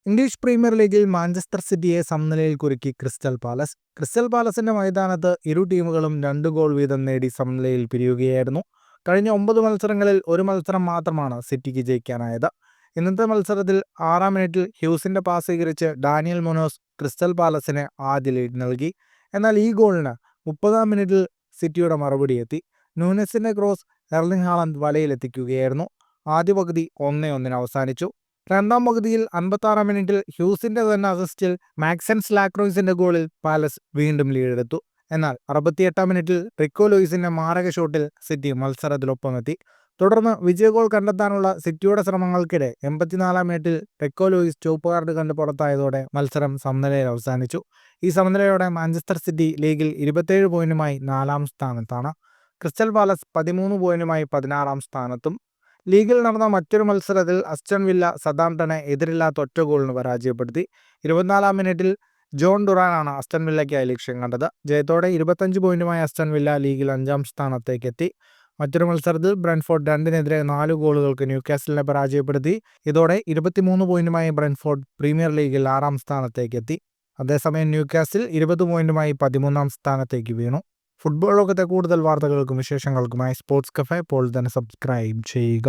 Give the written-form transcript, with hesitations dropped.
English premier ലീഗിൽ Manchester സിറ്റിയെ സമനിലയിൽ കുരുക്കി ക്രിസ്റ്റൽ പാലസ്. ക്രിസ്റ്റൽ പാലസിന്റെ മൈതാനത്ത് ഇരു ടീമുകളും 2 ഗോൾ വീതം നേടി സമനിലയിൽ പിരിയുകയായിരുന്നു. കഴിഞ്ഞ 9 മത്സരങ്ങളിൽ ഒരു മത്സരം മാത്രമാണ് സിറ്റിക്ക് ജയിക്കാനായത്. ഇന്നത്തെ മത്സരത്തിൽ 6-ാം മിനിറ്റിൽ ഹ്യൂസിന്റെ പാസ് സ്വീകരിച്ച് ഡാനിയൽ മുനോസ് ക്രിസ്റ്റൽ പാലസിന് ആദ്യ ലീഡ് നൽകി. എന്നാൽ ഈ ഗോളിന് 30-ാം മിനിറ്റിൽ സിറ്റിയുടെ മറുപടി എത്തി. നൂനസിന്റെ ക്രോസ് എർലിംഗ് ഹാലൻഡ് വലയിലെത്തിക്കുകയായിരുന്നു. ആദ്യ പകുതി 1-1 അവസാനിച്ചു. രണ്ടാം പകുതിയിൽ 56-ാം മിനിറ്റിൽ ഹ്യൂസിന്റെ തന്നെ അസിസ്റ്റിൽ മാക്സൻസ് ലാക്രോയ്സിന്റെ ഗോളിൽ പാലസ് വീണ്ടും ലീഡെടുത്തു. എന്നാൽ 68-ാം മിനിറ്റിൽ റിക്കോ ലൂയിസിന്റെ മാരക ഷോട്ടിൽ സിറ്റി മത്സരത്തിലൊപ്പമെത്തി. തുടർന്ന് വിജയ ഗോൾ കണ്ടെത്താനുള്ള സിറ്റിയുടെ ശ്രമങ്ങൾക്കിടെ 84-ാം മിനിറ്റിൽ റിക്കോ ലൂയിസ് ചുവപ്പ് കാർഡ് കണ്ട് പുറത്തായതോടെ മത്സരം സമനിലയിൽ അവസാനിച്ചു. ഈ സമനിലയോടെ മാഞ്ചസ്റ്റർ സിറ്റി ലീഗിൽ 27 പോയിന്റുമായി 4-ാം സ്ഥാനത്താണ്. ക്രിസ്റ്റൽ പാലസ് 13 പോയിന്റുമായി 16-ാം സ്ഥാനത്തും. ലീഗിൽ നടന്ന മറ്റൊരു മത്സരത്തിൽ അസ്റ്റൺ വില്ല സതാംപ്ടനെ എതിരില്ലാത്ത ഒറ്റ ഗോളിന് പരാജയപ്പെടുത്തി. 24-ാം മിനിറ്റിൽ ജോൺ ഡുറാനാണ് അസ്റ്റൺ വില്ലയ്ക്കായി ലക്ഷ്യം കണ്ടത്. ജയത്തോടെ 25 പോയിന്റുമായി അസ്റ്റൺ വില്ല ലീഗിൽ 5-ാം സ്ഥാനത്തേക്കെത്തി. മറ്റൊരു മത്സരത്തിൽ ബ്രെൻഫോർഡ് 2-നെതിരെ 4 ഗോളുകൾക്ക് ന്യൂകാസിലിനെ പരാജയപ്പെടുത്തി. ഇതോടെ 23 പോയിന്റുമായി ബ്രെൻഫോർഡ് പ്രീമിയർ ലീഗിൽ 6-ാം സ്ഥാനത്തേക്കെത്തി. അതേസമയം ന്യൂകാസിൽ 20 പോയിന്റുമായി 13-ാം സ്ഥാനത്തേക്ക് വീണു. ഫുട്ബോൾ ലോകത്തെ കൂടുതൽ വാർത്തകൾക്കും വിശേഷങ്ങൾക്കുമായി സ്പോർട്സ് കഫേ ഇപ്പോൾ തന്നെ സബ്സ്ക്രൈബ് ചെയ്യുക.